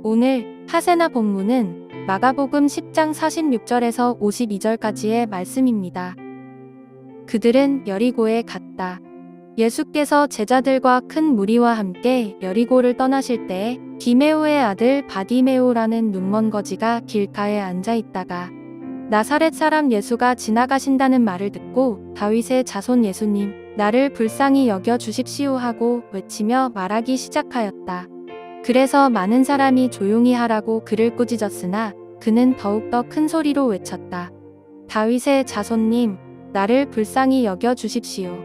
오늘 하세나 본문은 마가복음 10장 46절에서 52절까지의 말씀입니다. 그들은 여리고에 갔다. 예수께서 제자들과 큰 무리와 함께 여리고를 떠나실 때에 디메오의 아들 바디메오라는 눈먼 거지가 길가에 앉아 있다가 나사렛 사람 예수가 지나가신다는 말을 듣고 다윗의 자손 예수님, 나를 불쌍히 여겨 주십시오 하고 외치며 말하기 시작하였다. 그래서 많은 사람이 조용히 하라고 그를 꾸짖었으나 그는 더욱더 큰 소리로 외쳤다. 다윗의 자손님, 나를 불쌍히 여겨 주십시오.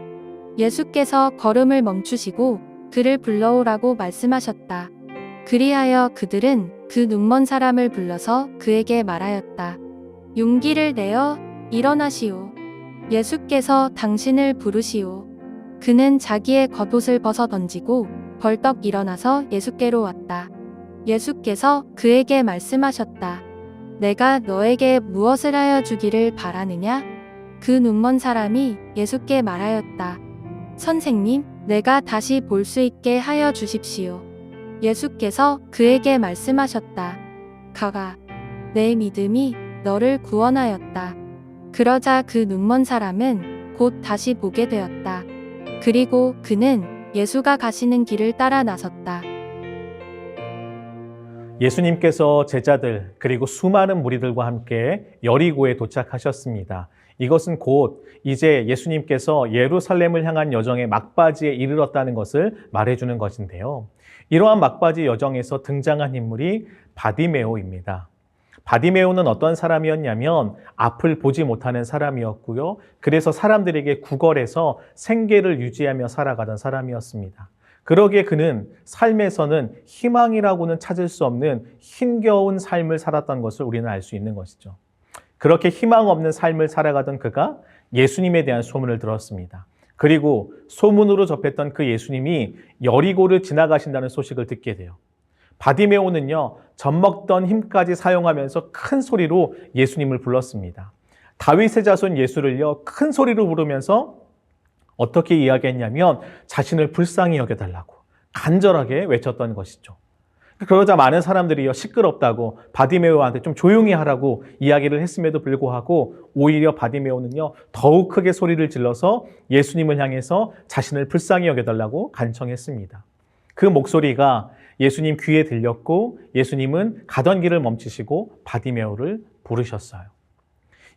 예수께서 걸음을 멈추시고 그를 불러오라고 말씀하셨다. 그리하여 그들은 그 눈먼 사람을 불러서 그에게 말하였다. 용기를 내어 일어나시오. 예수께서 당신을 부르시오. 그는 자기의 겉옷을 벗어 던지고 벌떡 일어나서 예수께로 왔다. 예수께서 그에게 말씀하셨다. 내가 너에게 무엇을 하여 주기를 바라느냐? 그 눈먼 사람이 예수께 말하였다. 선생님, 내가 다시 볼 수 있게 하여 주십시오. 예수께서 그에게 말씀하셨다. 가가, 내 믿음이 너를 구원하였다. 그러자 그 눈먼 사람은 곧 다시 보게 되었다. 그리고 그는 예수가 가시는 길을 따라 나섰다. 예수님께서 제자들 그리고 수많은 무리들과 함께 여리고에 도착하셨습니다. 이것은 곧 이제 예수님께서 예루살렘을 향한 여정의 막바지에 이르렀다는 것을 말해주는 것인데요. 이러한 막바지 여정에서 등장한 인물이 바디메오입니다. 바디메오는 어떤 사람이었냐면 앞을 보지 못하는 사람이었고요. 그래서 사람들에게 구걸해서 생계를 유지하며 살아가던 사람이었습니다. 그러기에 그는 삶에서는 희망이라고는 찾을 수 없는 힘겨운 삶을 살았던 것을 우리는 알 수 있는 것이죠. 그렇게 희망 없는 삶을 살아가던 그가 예수님에 대한 소문을 들었습니다. 그리고 소문으로 접했던 그 예수님이 여리고를 지나가신다는 소식을 듣게 돼요. 바디메오는요, 젖먹던 힘까지 사용하면서 큰 소리로 예수님을 불렀습니다. 다윗의 자손 예수를요, 큰 소리로 부르면서 어떻게 이야기했냐면 자신을 불쌍히 여겨달라고 간절하게 외쳤던 것이죠. 그러자 많은 사람들이요, 시끄럽다고 바디메오한테 좀 조용히 하라고 이야기를 했음에도 불구하고 오히려 바디메오는요, 더욱 크게 소리를 질러서 예수님을 향해서 자신을 불쌍히 여겨달라고 간청했습니다. 그 목소리가 예수님 귀에 들렸고 예수님은 가던 길을 멈추시고 바디메오를 부르셨어요.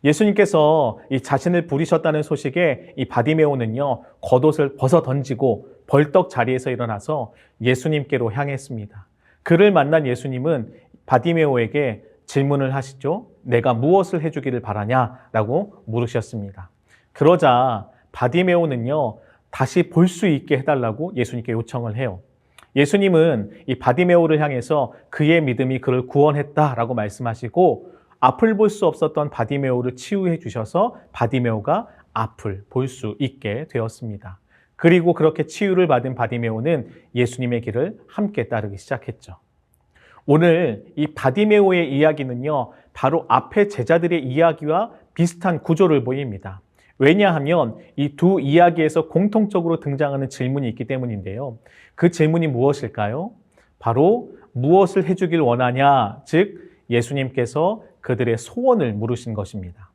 예수님께서 이 자신을 부르셨다는 소식에 이 바디메오는요, 겉옷을 벗어 던지고 벌떡 자리에서 일어나서 예수님께로 향했습니다. 그를 만난 예수님은 바디메오에게 질문을 하시죠. 내가 무엇을 해주기를 바라냐라고 물으셨습니다. 그러자 바디메오는요, 다시 볼 수 있게 해달라고 예수님께 요청을 해요. 예수님은 이 바디메오를 향해서 그의 믿음이 그를 구원했다라고 말씀하시고 앞을 볼 수 없었던 바디메오를 치유해 주셔서 바디메오가 앞을 볼 수 있게 되었습니다. 그리고 그렇게 치유를 받은 바디메오는 예수님의 길을 함께 따르기 시작했죠. 오늘 이 바디메오의 이야기는요, 바로 앞의 제자들의 이야기와 비슷한 구조를 보입니다. 왜냐하면 이 두 이야기에서 공통적으로 등장하는 질문이 있기 때문인데요. 그 질문이 무엇일까요? 바로 무엇을 해주길 원하냐, 즉 예수님께서 그들의 소원을 물으신 것입니다.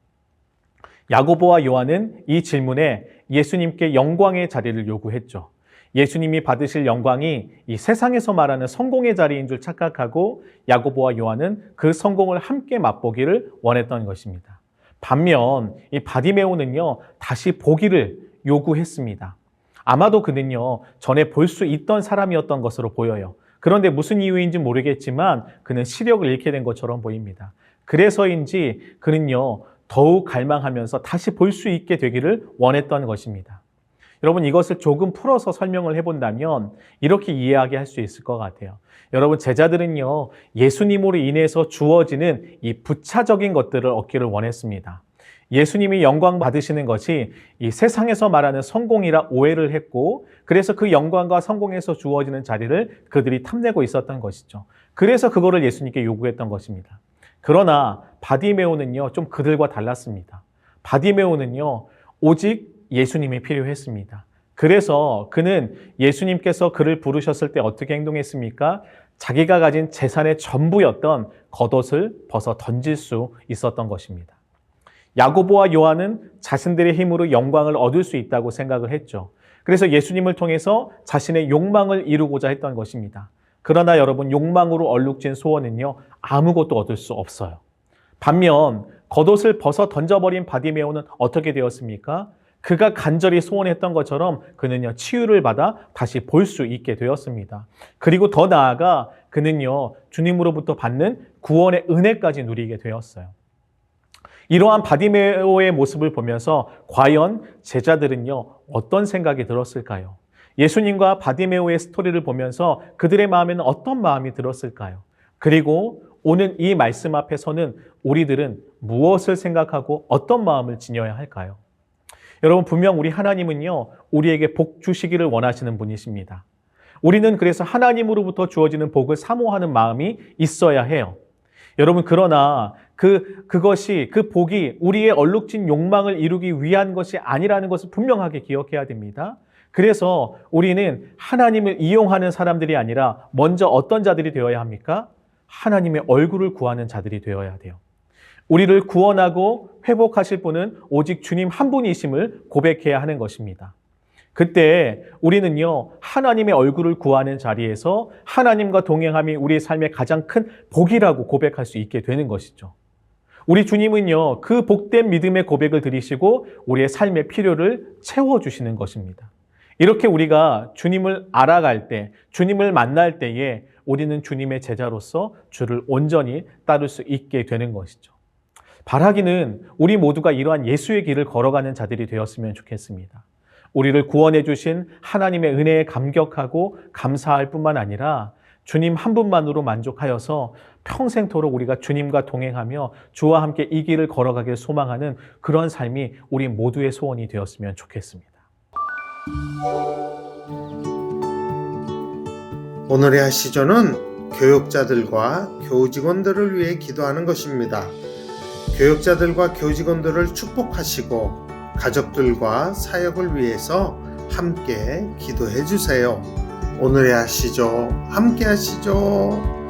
야고보와 요한은 이 질문에 예수님께 영광의 자리를 요구했죠. 예수님이 받으실 영광이 이 세상에서 말하는 성공의 자리인 줄 착각하고 야고보와 요한은 그 성공을 함께 맛보기를 원했던 것입니다. 반면 이 바디메오는요, 다시 보기를 요구했습니다. 아마도 그는요, 전에 볼 수 있던 사람이었던 것으로 보여요. 그런데 무슨 이유인지 모르겠지만 그는 시력을 잃게 된 것처럼 보입니다. 그래서인지 그는요, 더욱 갈망하면서 다시 볼 수 있게 되기를 원했던 것입니다. 여러분, 이것을 조금 풀어서 설명을 해본다면 이렇게 이해하게 할 수 있을 것 같아요. 여러분, 제자들은요, 예수님으로 인해서 주어지는 이 부차적인 것들을 얻기를 원했습니다. 예수님이 영광 받으시는 것이 이 세상에서 말하는 성공이라 오해를 했고, 그래서 그 영광과 성공에서 주어지는 자리를 그들이 탐내고 있었던 것이죠. 그래서 그거를 예수님께 요구했던 것입니다. 그러나 바디메오는요, 좀 그들과 달랐습니다. 바디메오는요, 오직 예수님이 필요했습니다. 그래서 그는 예수님께서 그를 부르셨을 때 어떻게 행동했습니까? 자기가 가진 재산의 전부였던 겉옷을 벗어 던질 수 있었던 것입니다. 야고보와 요한은 자신들의 힘으로 영광을 얻을 수 있다고 생각을 했죠. 그래서 예수님을 통해서 자신의 욕망을 이루고자 했던 것입니다. 그러나 여러분, 욕망으로 얼룩진 소원은요, 아무것도 얻을 수 없어요. 반면 겉옷을 벗어 던져버린 바디메오는 어떻게 되었습니까? 그가 간절히 소원했던 것처럼 그는요, 치유를 받아 다시 볼 수 있게 되었습니다. 그리고 더 나아가 그는요, 주님으로부터 받는 구원의 은혜까지 누리게 되었어요. 이러한 바디메오의 모습을 보면서 과연 제자들은요, 어떤 생각이 들었을까요? 예수님과 바디메오의 스토리를 보면서 그들의 마음에는 어떤 마음이 들었을까요? 그리고 오늘 이 말씀 앞에서는 우리들은 무엇을 생각하고 어떤 마음을 지녀야 할까요? 여러분, 분명 우리 하나님은요, 우리에게 복 주시기를 원하시는 분이십니다. 우리는 그래서 하나님으로부터 주어지는 복을 사모하는 마음이 있어야 해요. 여러분, 그러나 그 복이 우리의 얼룩진 욕망을 이루기 위한 것이 아니라는 것을 분명하게 기억해야 됩니다. 그래서 우리는 하나님을 이용하는 사람들이 아니라 먼저 어떤 자들이 되어야 합니까? 하나님의 얼굴을 구하는 자들이 되어야 돼요. 우리를 구원하고 회복하실 분은 오직 주님 한 분이심을 고백해야 하는 것입니다. 그때 우리는요, 하나님의 얼굴을 구하는 자리에서 하나님과 동행함이 우리의 삶의 가장 큰 복이라고 고백할 수 있게 되는 것이죠. 우리 주님은요, 그 복된 믿음의 고백을 드리시고 우리의 삶의 필요를 채워주시는 것입니다. 이렇게 우리가 주님을 알아갈 때, 주님을 만날 때에 우리는 주님의 제자로서 주를 온전히 따를 수 있게 되는 것이죠. 바라기는 우리 모두가 이러한 예수의 길을 걸어가는 자들이 되었으면 좋겠습니다. 우리를 구원해 주신 하나님의 은혜에 감격하고 감사할 뿐만 아니라 주님 한 분만으로 만족하여서 평생토록 우리가 주님과 동행하며 주와 함께 이 길을 걸어가길 소망하는 그런 삶이 우리 모두의 소원이 되었으면 좋겠습니다. 오늘의 하시조는 교육자들과 교직원들을 위해 기도하는 것입니다. 교육자들과 교직원들을 축복하시고 가족들과 사역을 위해서 함께 기도해 주세요. 오늘의 하시조 함께 하시죠.